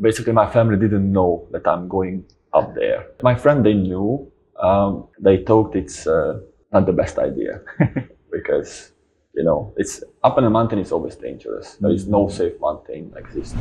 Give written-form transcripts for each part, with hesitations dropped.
Basically, my family didn't know that I'm going up there. My friend, they knew. They thought it's not the best idea because, it's up on a mountain is always dangerous. There is no safe mountain exists.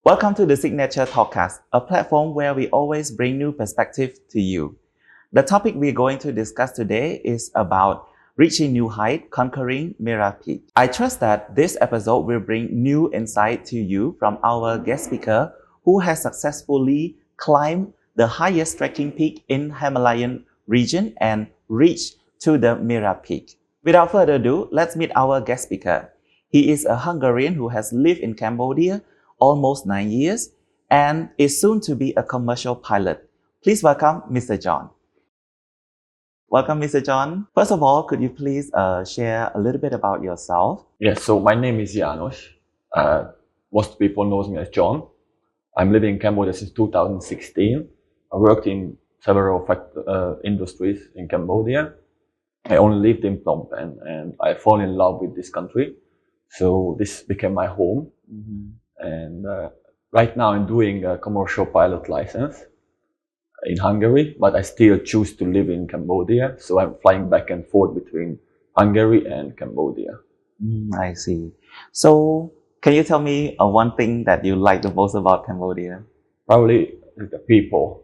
Welcome to the Signature TalkCast, a platform where we always bring new perspective to you. The topic we're going to discuss today is about reaching new height, conquering Mera Peak. I trust that this episode will bring new insight to you from our guest speaker who has successfully climbed the highest trekking peak in Himalayan region and reached to the Mera Peak. Without further ado, let's meet our guest speaker. He is a Hungarian who has lived in Cambodia almost 9 years and is soon to be a commercial pilot. Please welcome Mr. John. Welcome, Mr. John. First of all, could you please share a little bit about yourself? Yes, so my name is Janos. Most people know me as John. I'm living in Cambodia since 2016. I worked in several industries in Cambodia. I only lived in Phnom Penh and I fall in love with this country. So this became my home. And right now I'm doing a commercial pilot license in Hungary, but I still choose to live in Cambodia. So I'm flying back and forth between Hungary and Cambodia. I see. So can you tell me one thing that you like the most about Cambodia? Probably the people.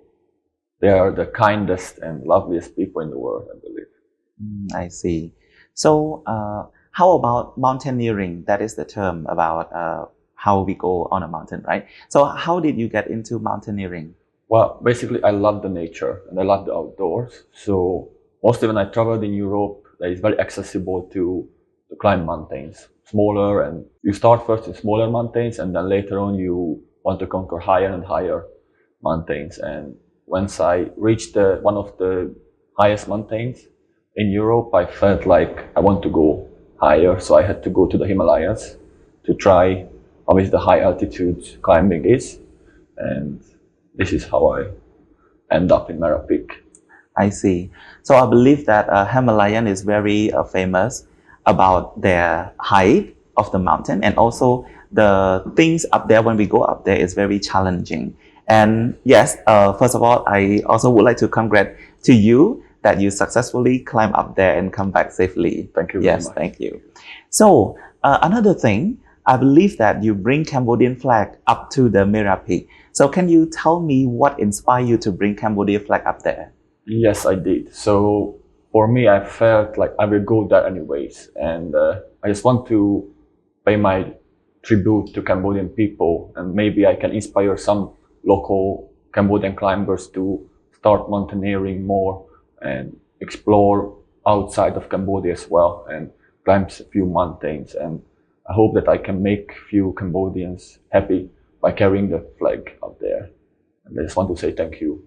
They are the kindest and loveliest people in the world, I believe. I see. So how about mountaineering? That is the term about how we go on a mountain, right? So how did you get into mountaineering? Well, basically I love the nature and I love the outdoors. So mostly when I traveled in Europe, it's very accessible to climb mountains, smaller, and you start first in smaller mountains and then later on you want to conquer higher and higher mountains. And once I reached one of the highest mountains in Europe, I felt like I want to go higher. So I had to go to the Himalayas to try how is the high altitude climbing is, and this is how I end up in Mera Peak. I see. So I believe that Himalayan is very famous about their height of the mountain, and also the things up there when we go up there is very challenging. And yes, first of all, I also would like to congratulate to you that you successfully climb up there and come back safely. Thank you very much. Yes, thank you. So another thing, I believe that you bring Cambodian flag up to the Mera Peak. So can you tell me what inspired you to bring Cambodian flag up there? Yes, I did. So for me, I felt like I will go there anyways. And I just want to pay my tribute to Cambodian people. And maybe I can inspire some local Cambodian climbers to start mountaineering more and explore outside of Cambodia as well and climb a few mountains. And I hope that I can make few Cambodians happy by carrying the flag up there. And I just want to say thank you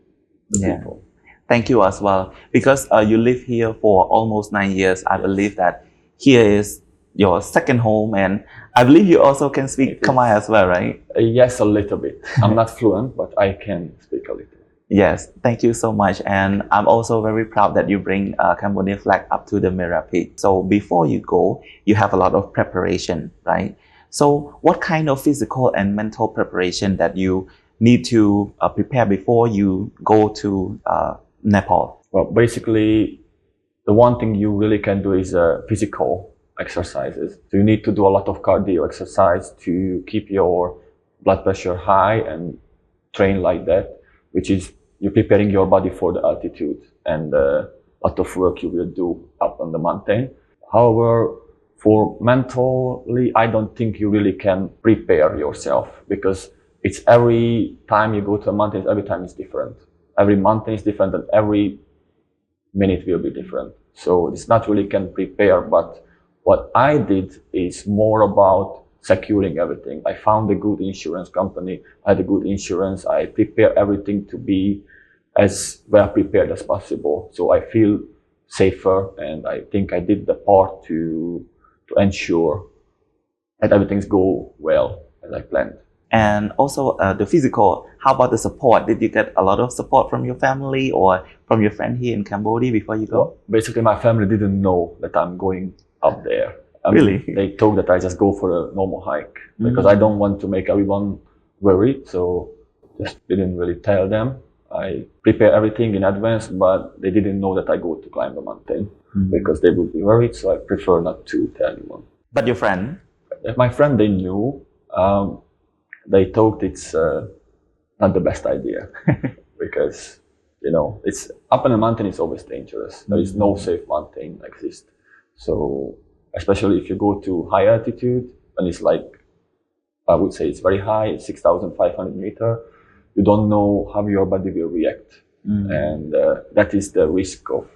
to people. Thank you as well. Because you live here for almost 9 years, I believe that here is your second home, and I believe you also can speak Khmer as well, right? Yes, a little bit. I'm not fluent, but I can speak a little. Yes, thank you so much. And I'm also very proud that you bring Cambodian flag up to the Mera Peak. So before you go, you have a lot of preparation, right? So what kind of physical and mental preparation that you need to prepare before you go to Nepal? Well, basically, the one thing you really can do is physical exercises. So you need to do a lot of cardio exercise to keep your blood pressure high and train like that, which is you're preparing your body for the altitude and a lot of work you will do up on the mountain. However, for mentally, I don't think you really can prepare yourself because it's every time you go to a mountain, every time is different. Every mountain is different and every minute will be different. So it's not really can prepare, but what I did is more about securing everything. I found a good insurance company. I had a good insurance. I prepare everything to be as well prepared as possible. So I feel safer, and I think I did the part to ensure and everything's go well as I planned. And also the physical, how about the support? Did you get a lot of support from your family or from your friend here in Cambodia before you go? Well, basically, my family didn't know that I'm going up there. Really? They thought that I just go for a normal hike because I don't want to make everyone worried. So just didn't really tell them. I prepare everything in advance, but they didn't know that I go to climb the mountain because they would be worried. So I prefer not to tell anyone. But your friend? My friend, they knew. They thought it's not the best idea because, it's up on a mountain, it's always dangerous. There is no safe mountain exist. So especially if you go to high altitude, and it's like, I would say it's very high, 6,500 meters, you don't know how your body will react. And that is the risk of,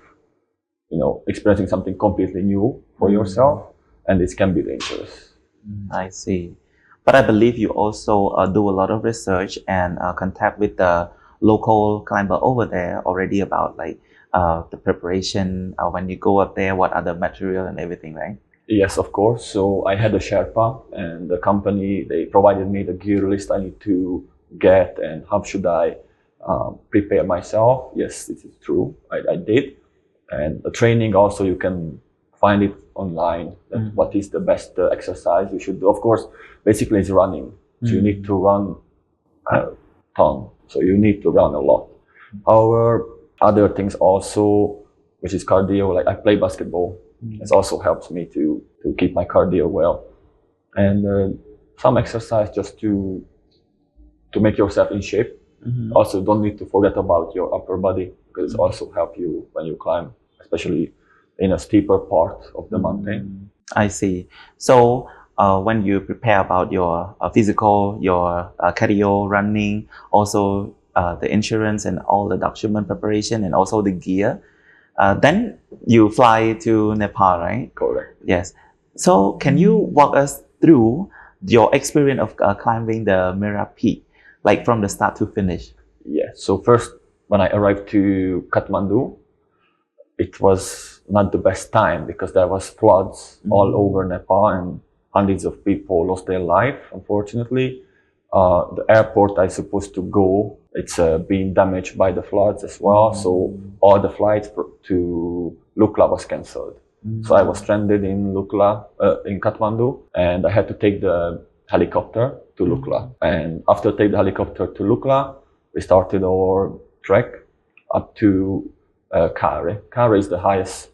experiencing something completely new for yourself, and it can be dangerous. I see. But I believe you also do a lot of research and contact with the local climber over there already about the preparation when you go up there, what are the material and everything, right? Yes, of course. So I had a Sherpa, and the company, they provided me the gear list I need to get and how should I prepare myself. Yes, it is true. I did. And the training also, you can find it online, that what is the best exercise you should do. Of course, basically it's running. So you need to run a ton. So you need to run a lot. However, other things also, which is cardio, like I play basketball. It also helps me to keep my cardio well. And some exercise just to make yourself in shape. Also, don't need to forget about your upper body because it also helps you when you climb, especially in a steeper part of the mountain. I see. So when you prepare about your physical, your cardio, running, also the insurance and all the document preparation and also the gear, then you fly to Nepal, right? Correct. Yes. So can you walk us through your experience of climbing the Mera Peak, like from the start to finish? Yes. So first, when I arrived to Kathmandu, it was not the best time because there was floods all over Nepal and hundreds of people lost their life, unfortunately. The airport I supposed to go, it's being damaged by the floods as well. So all the flights to Lukla was cancelled. So I was stranded in Lukla, in Kathmandu, and I had to take the helicopter to Lukla. And after taking the helicopter to Lukla, we started our trek up to Kare. Kare is the highest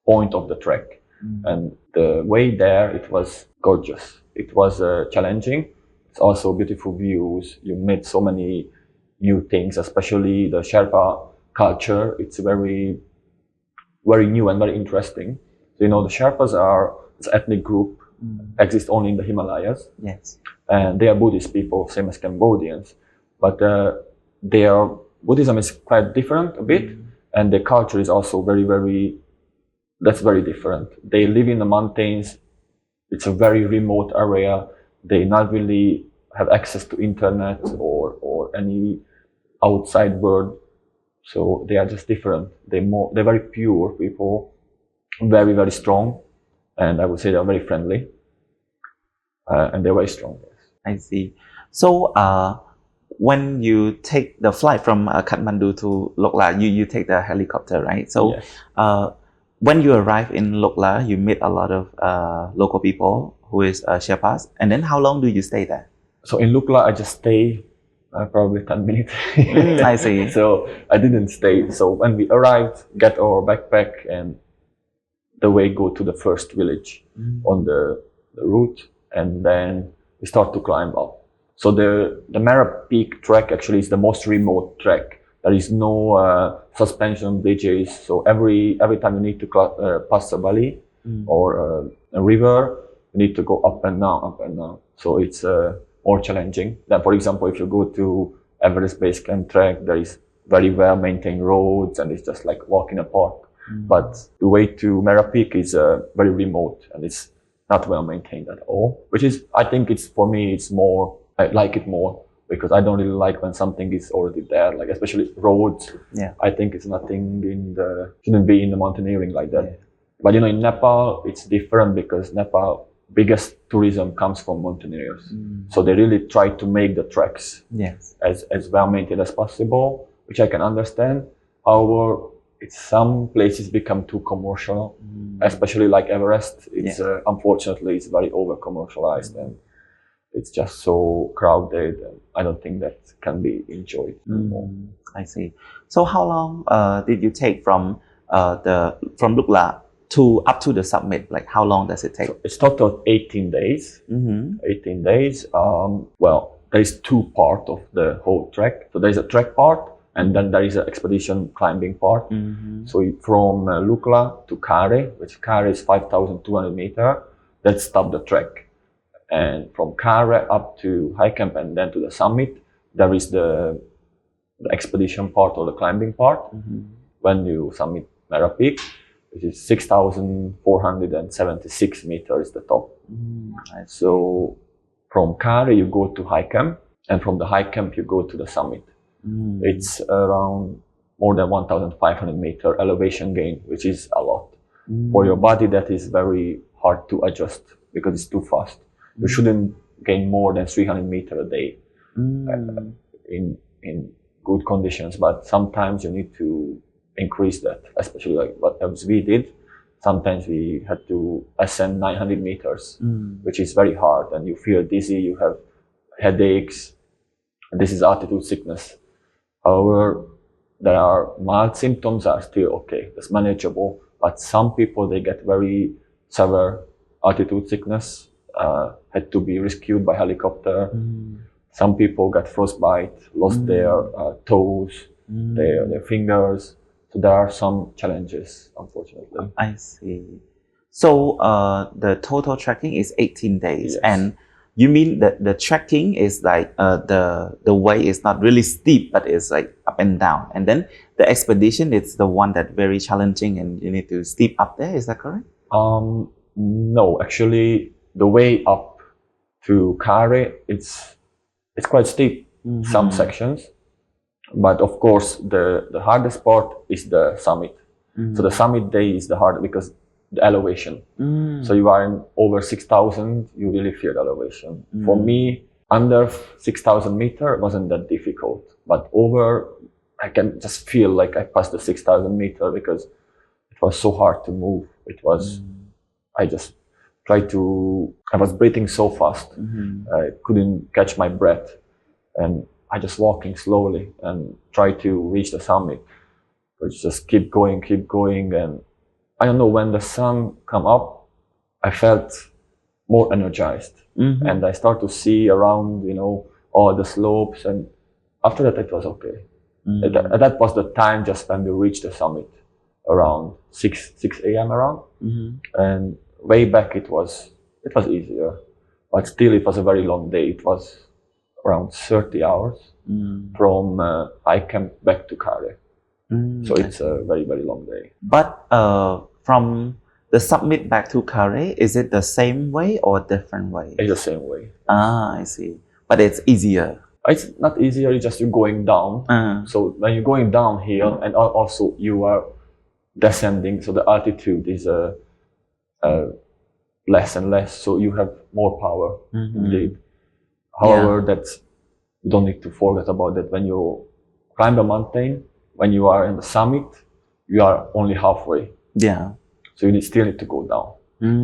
point of the trek. And the way there, it was gorgeous. It was challenging. It's also beautiful views. You meet so many new things, especially the Sherpa culture. It's very, very new and very interesting. So, the Sherpas are an ethnic group, exist only in the Himalayas. Yes. And they are Buddhist people, same as Cambodians. But their Buddhism is quite different a bit. And their culture is also very, very, that's very different. They live in the mountains. It's a very remote area. They not really have access to internet or any outside world. So they are just different. They're very pure people, very, very strong. And I would say they're very friendly. And they're very strong. I see. So when you take the flight from Kathmandu to Lukla, you take the helicopter, right? So Yes. When you arrive in Lukla, you meet a lot of local people who is Sherpas. And then how long do you stay there? So in Lukla, I just stay probably 10 minutes. I see. So I didn't stay. So when we arrived, get our backpack and the way go to the first village on the route, and then we start to climb up. So the Mera Peak trek actually is the most remote trek. There is no suspension bridges. So every time you need to pass a valley or a river, you need to go up and down, up and down. So it's more challenging than, for example, if you go to Everest Base Camp trek, there is very well maintained roads and it's just like walk in a park. But the way to Mera Peak is very remote and it's not well maintained at all, which is, I think it's, for me, it's more, I like it more because I don't really like when something is already there, like especially roads. Yeah. I think it's nothing shouldn't be in the mountaineering like that. Yeah. But in Nepal, it's different because Nepal, biggest tourism comes from mountaineers. So they really try to make the treks Yes. as well maintained as possible, which I can understand. However, some places become too commercial, especially like Everest. It's unfortunately it's very over commercialized and it's just so crowded. And I don't think that can be enjoyed anymore. I see. So how long did you take from Lukla to up to the summit? Like how long does it take? So it's total 18 days. 18 days. Well, there is two parts of the whole trek. So there is a trek part, and then there is an expedition climbing part. So from Lukla to Kare, which Kare is 5,200 meters, that stopped the trek. And from Kare up to high camp and then to the summit, there is the expedition part or the climbing part. When you summit Mera Peak, which is 6,476 meters, the top. So from Kare you go to high camp, and from the high camp you go to the summit. It's around more than 1,500 meter elevation gain, which is a lot. For your body, that is very hard to adjust because it's too fast. You shouldn't gain more than 300 meters a day in good conditions, but sometimes you need to increase that, especially like what else we did. Sometimes we had to ascend 900 meters, which is very hard, and you feel dizzy, you have headaches, and this is altitude sickness. However, there are mild symptoms are still okay, it's manageable, but some people, they get very severe altitude sickness, had to be rescued by helicopter. Some people got frostbite, lost their toes, their fingers. So there are some challenges, unfortunately. I see. So the total trekking is 18 days. Yes. And you mean that the trekking is like the way is not really steep, but it's like up and down. And then the expedition is the one that very challenging and you need to steep up there. Is that correct? No, actually the way up to Kare, it's quite steep, some sections. But of course, the hardest part is the summit. So the summit day is the hardest because the elevation. So you are in over 6,000, you really feel the elevation. For me, under 6,000 meters wasn't that difficult, but over, I can just feel like I passed the 6,000 meters because it was so hard to move. It was, I just tried to, I was breathing so fast, I couldn't catch my breath, and I just walking slowly and try to reach the summit. But just keep going, and I don't know, when the sun come up, I felt more energized, and I start to see around, all the slopes, and after that it was okay. That was the time just when we reached the summit, around 6 a.m. around, and way back it was easier, but still it was a very long day. It was around 30 hours from high camp back to Kare. So it's a very, very long day. But from the summit back to Kare, is it the same way or different way? It's the same way. I see. But it's easier. It's not easier, it's just you're going down. So when you're going downhill and also you are descending, so the altitude is less and less, so you have more power indeed. However, you don't need to forget about that. When you climb a mountain, when you are in the summit, you are only halfway. Yeah. So you still need to go down.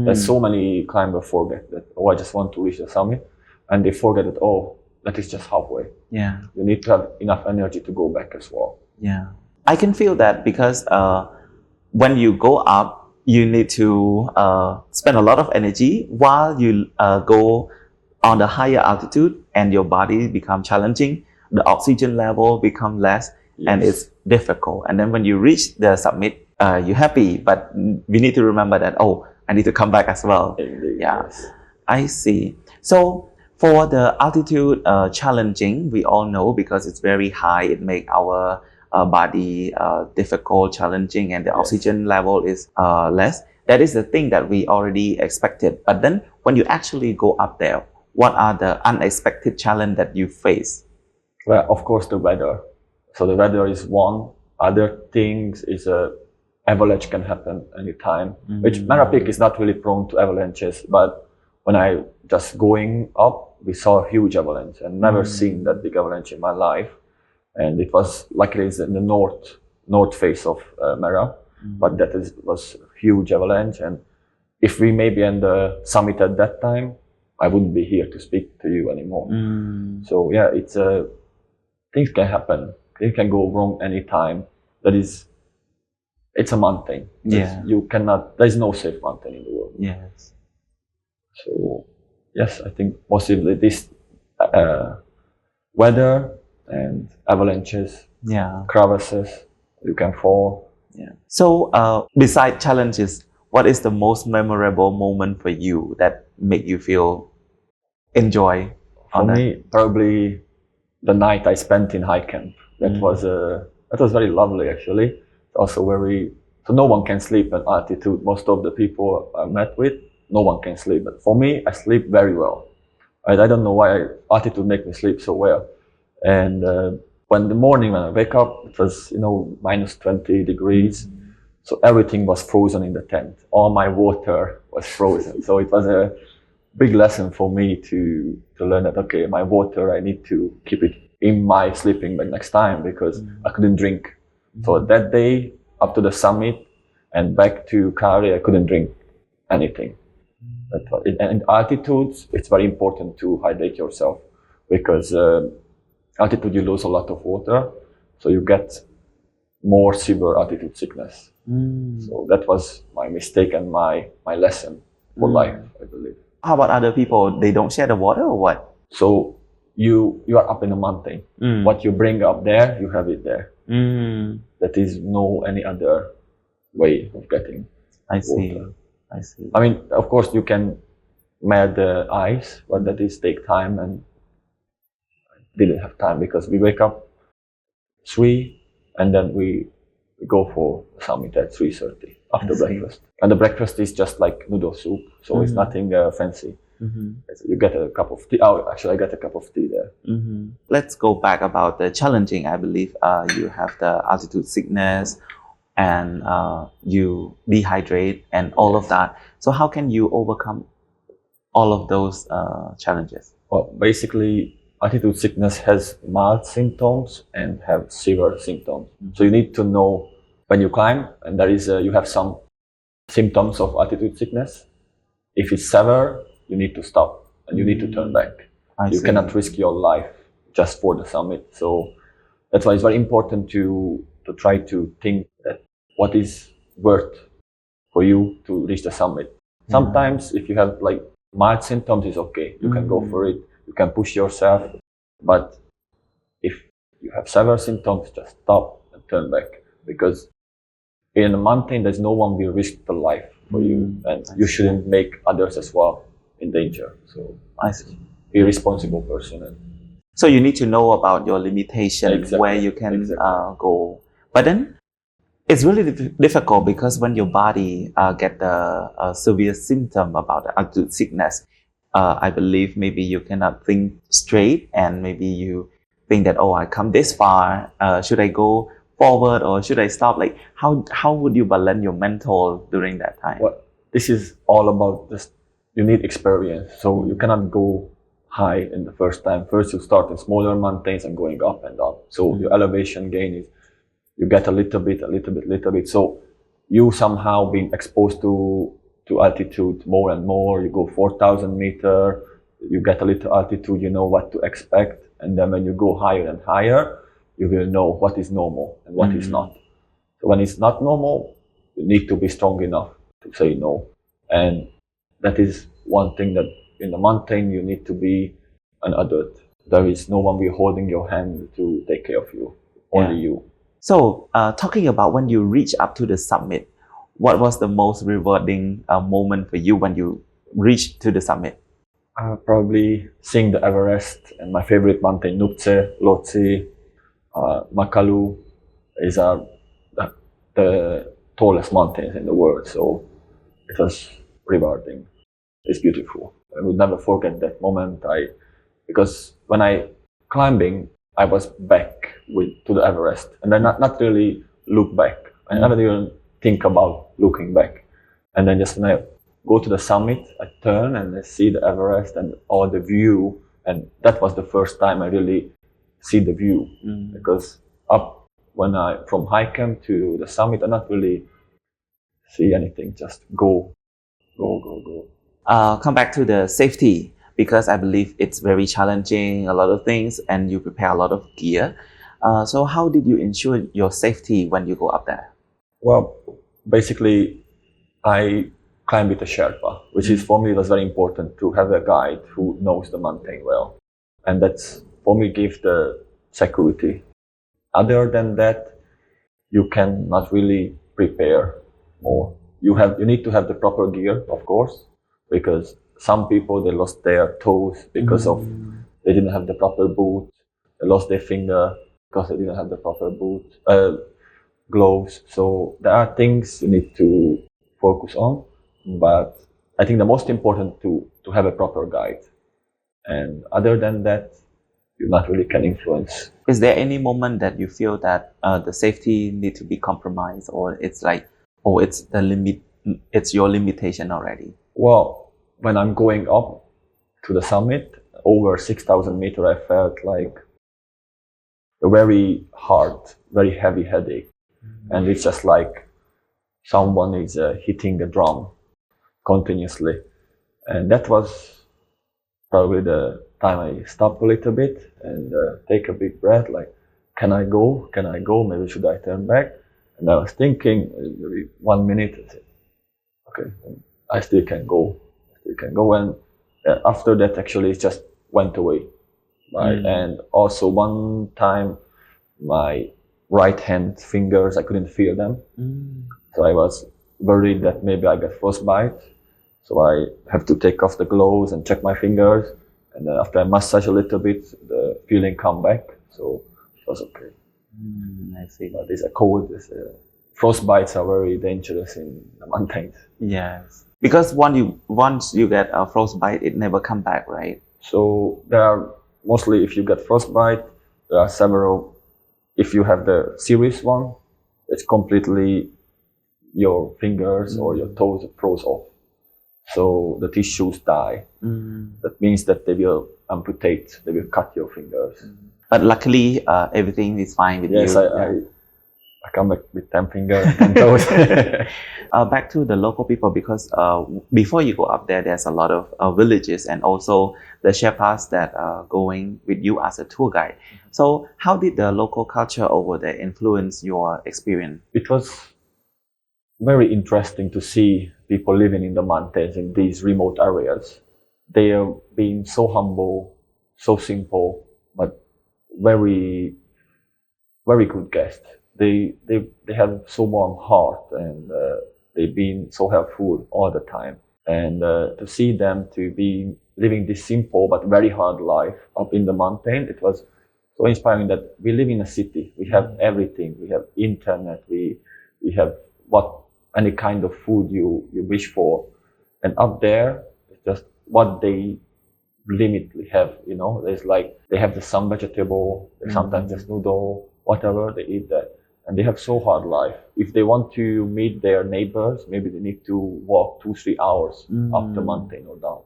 There's so many climbers forget that, I just want to reach the summit. And they forget that, that is just halfway. Yeah. You need to have enough energy to go back as well. Yeah. I can feel that because when you go up, you need to spend a lot of energy while you go on the higher altitude, and your body become challenging. The oxygen level become less, and it's difficult. And then when you reach the summit, you're happy, but we need to remember that, I need to come back as well. Indeed, yeah. Yes. I see. So for the altitude challenging, we all know because it's very high, it makes our body difficult, challenging, and the oxygen level is less. That is the thing that we already expected. But then when you actually go up there, what are the unexpected challenges that you face? Well, of course, the weather. So the weather is one. Other things is avalanche can happen anytime, which Mera Peak is not really prone to avalanches, but when I just going up, we saw a huge avalanche, and never seen that big avalanche in my life. And it was luckily it's in the north face of Mera, but was a huge avalanche. And if we maybe on the summit at that time, I wouldn't be here to speak to you anymore. So yeah, things can happen. Things can go wrong anytime. It's a mountain. Yeah. There is no safe mountain in the world. Yes. So yes, I think possibly this weather and avalanches, crevasses, you can fall. Yeah. So besides challenges, what is the most memorable moment for you that make you feel enjoy? For me, probably the night I spent in high camp. That was very lovely actually. Also so no one can sleep at altitude. Most of the people I met with, no one can sleep. But for me, I sleep very well. I don't know why altitude make me sleep so well. And when I wake up, it was minus 20 degrees. So everything was frozen in the tent. All my water was frozen. So it was a big lesson for me to learn that, okay, my water, I need to keep it in my sleeping bag next time because I couldn't drink. So that day, up to the summit and back to Kari, I couldn't drink anything. And altitudes, it's very important to hydrate yourself because altitude, you lose a lot of water. So you get more severe altitude sickness. So that was my mistake and my lesson for life, I believe. How about other people? They don't share the water or what? So you are up in a mountain. What you bring up there, you have it there. That is no any other way of getting water. I see. I mean, of course, you can melt the ice, but that is take time, and I didn't have time because we wake up 3 and then we go for the summit at 3:30 after breakfast. And the breakfast is just like noodle soup, so it's nothing fancy. You get a cup of tea. Oh, actually, I got a cup of tea there. Let's go back about the challenging. I believe you have the altitude sickness and you dehydrate and all of that. So how can you overcome all of those challenges? Well, basically, altitude sickness has mild symptoms and have severe symptoms. So you need to know when you climb and you have some symptoms of altitude sickness. If it's severe, you need to stop and you need to turn back. You cannot risk your life just for the summit. So that's why it's very important to try to think that what is worth for you to reach the summit. Sometimes if you have like mild symptoms, it's okay. You can go for it. You can push yourself. But if you have severe symptoms, just stop and turn back. Because in a mountain, there's no one will risk the life for you. And you shouldn't make others as well in danger. So be a responsible person. So you need to know about your limitations, where you can go. But then it's really difficult because when your body get the severe symptom about the altitude sickness, I believe maybe you cannot think straight and maybe you think that, oh, I come this far, should I go forward or should I stop? Like how would you balance your mental during that time? Well, this is all about you need experience. So you cannot go high in the first time. First you start in smaller mountains and going up and up. So your elevation gain is, you get a little bit. So you somehow being exposed to altitude more and more. You go 4,000 meters, you get a little altitude, you know what to expect. And then when you go higher and higher, you will know what is normal and what is not. So when it's not normal, you need to be strong enough to say no. And that is one thing that in the mountain, you need to be an adult. There is no one will holding your hand to take care of you, only you. So talking about when you reach up to the summit, what was the most rewarding moment for you when you reached to the summit? Probably seeing the Everest and my favorite mountain, Nuptse, Lhotse, Makalu, is the tallest mountains in the world. So it was rewarding. It's beautiful. I would never forget that moment. Because when I climbing, I was back to the Everest, and I not really look back. I never even think about looking back. And then just when I go to the summit, I turn and I see the Everest and all the view. And that was the first time I really see the view, because up when I from high camp to the summit, I not really see anything. Just go. Come back to the safety, because I believe it's very challenging, a lot of things, and you prepare a lot of gear. So how did you ensure your safety when you go up there? Well, basically, I climb with a Sherpa, which is for me was very important to have a guide who knows the mountain well, and that's for me give the security. Other than that, you cannot really prepare more. You need to have the proper gear, of course, because some people they lost their toes because of they didn't have the proper boot. They lost their finger because they didn't have the proper gloves. So there are things you need to focus on, but I think the most important to have a proper guide. And other than that, you not really can influence. Is there any moment that you feel that the safety need to be compromised, or it's like, oh, it's the limit, it's your limitation already? Well, when I'm going up to the summit, over 6,000 meters, I felt like a very hard, very heavy headache. And it's just like someone is hitting the drum continuously. And that was probably the time I stopped a little bit and take a big breath, like, can I go? Can I go? Maybe should I turn back? And I was thinking, maybe 1 minute, I said, okay, I still can go. And after that, actually, it just went away. Right? And also one time, my right hand fingers, I couldn't feel them. So I was worried that maybe I got frostbite. So I have to take off the gloves and check my fingers. And then after I massage a little bit, the feeling come back. So it was okay. I see. But it's a cold. Frostbites are very dangerous in the mountains. Yes. Because once you get a frostbite, it never come back, right? So there are mostly, if you get frostbite, there are several. If you have the serious one, it's completely your fingers or your toes froze off. So the tissues die. That means that they will amputate, they will cut your fingers. But luckily, everything is fine with you. Yes, I come back with 10 fingers and toes. Back to the local people, because before you go up there, there's a lot of villages and also the Sherpas that are going with you as a tour guide. So how did the local culture over there influence your experience? It was very interesting to see people living in the mountains in these remote areas. They are being so humble, so simple, but very, very good guests. They have so warm heart, and they've been so helpful all the time. And to see them to be living this simple but very hard life up in the mountain, it was so inspiring that we live in a city. We have everything. We have internet. We have any kind of food you wish for. And up there, it's just what they limitly have, There's like, they have some vegetable, sometimes just noodle, whatever, they eat that. And they have so hard life. If they want to meet their neighbors, maybe they need to walk 2-3 hours up the mountain or down.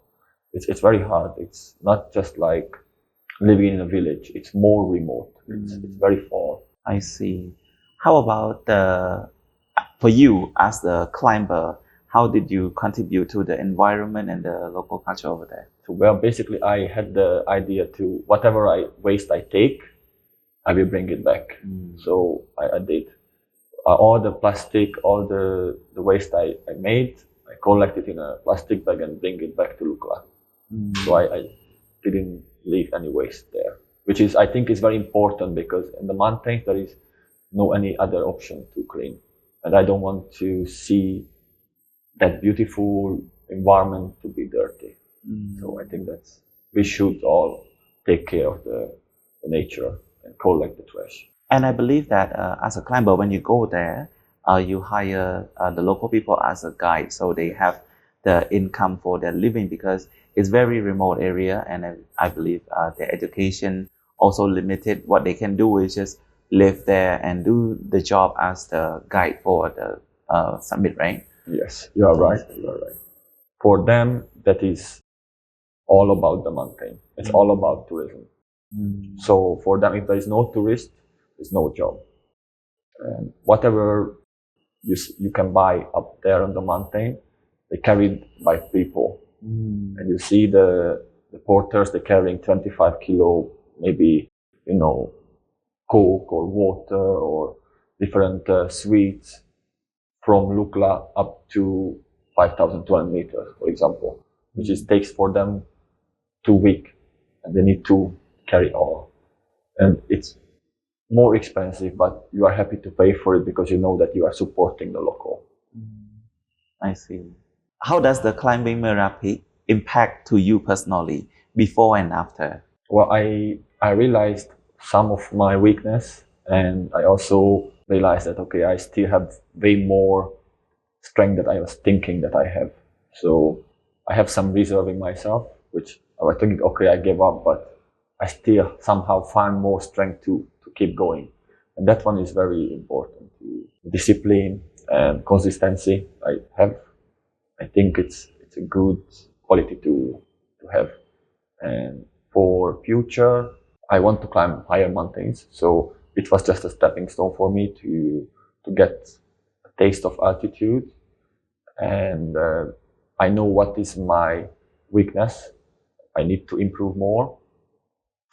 It's very hard. It's not just like living in a village. It's more remote. It's very far. I see. How about for you as the climber, how did you contribute to the environment and the local culture over there? So, well, basically, I had the idea to whatever waste I take, I will bring it back. So I did. All the plastic, all the waste I made, I collect it in a plastic bag and bring it back to Lukla. So I didn't leave any waste there, which I think is very important, because in the mountains there is no any other option to clean. And I don't want to see that beautiful environment to be dirty. So I think we should all take care of the nature and collect the trash. And I believe that as a climber, when you go there, you hire the local people as a guide, so they have the income for their living, because it's very remote area, and I believe their education also limited. What they can do is just live there and do the job as the guide for the summit, right? Yes, you are right. For them, that is all about the mountain. It's all about tourism. So for them, if there is no tourist, there's no job. And whatever you can buy up there on the mountain, they carried by people. And you see the porters, they're carrying 25 kilo, maybe, Coke or water or different sweets from Lukla up to 5,200 meters, for example, which takes for them 2 weeks, and they need to carry all. And it's more expensive, but you are happy to pay for it because you know that you are supporting the local. I see. How does the climbing Mera Peak impact to you personally before and after? Well, I realized some of my weakness, and I also realized that, okay, I still have way more strength that I was thinking that I have. So I have some reserve in myself, which I was thinking, okay, I gave up, but I still somehow find more strength to keep going. And that one is very important. Discipline and consistency I think it's a good quality to have. And for future, I want to climb higher mountains. So it was just a stepping stone for me to get a taste of altitude. And I know what is my weakness. I need to improve more.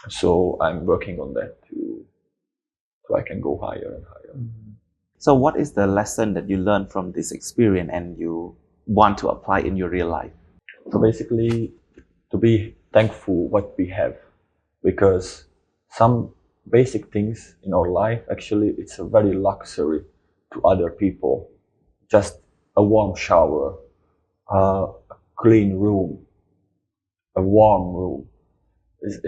So I'm working on that so I can go higher and higher. So what is the lesson that you learned from this experience and you want to apply in your real life? So basically, to be thankful what we have, because some basic things in our life, actually, it's a very luxury to other people. Just a warm shower, a clean room, a warm room. Is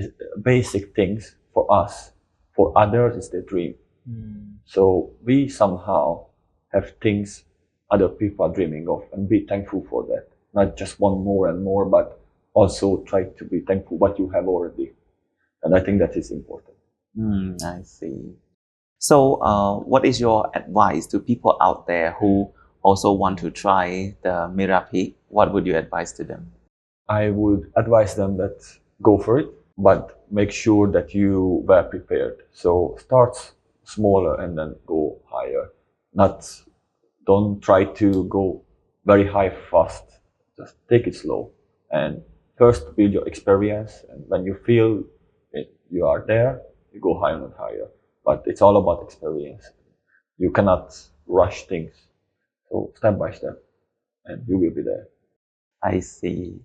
basic things for us. For others, it's their dream. So we somehow have things other people are dreaming of, and be thankful for that. Not just want more and more, but also try to be thankful what you have already. And I think that is important. I see. So what is your advice to people out there who also want to try the Mera Peak? What would you advise to them? I would advise them that go for it, but make sure that you were prepared. So start smaller and then go higher. Don't try to go very high fast. Just take it slow and first build your experience. And when you feel you are there, you go higher and higher. But it's all about experience. You cannot rush things. So step by step, and you will be there. I see.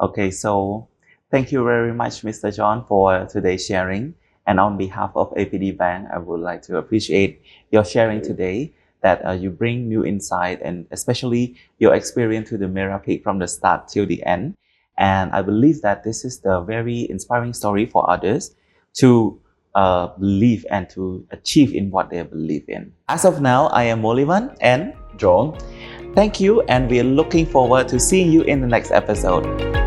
Okay, so thank you very much, Mr. John, for today's sharing. And on behalf of APD Bank, I would like to appreciate your sharing today, that you bring new insight and especially your experience to the Mera Peak from the start till the end. And I believe that this is the very inspiring story for others to believe and to achieve in what they believe in. As of now, I am Molivan and John. Thank you, and we are looking forward to seeing you in the next episode.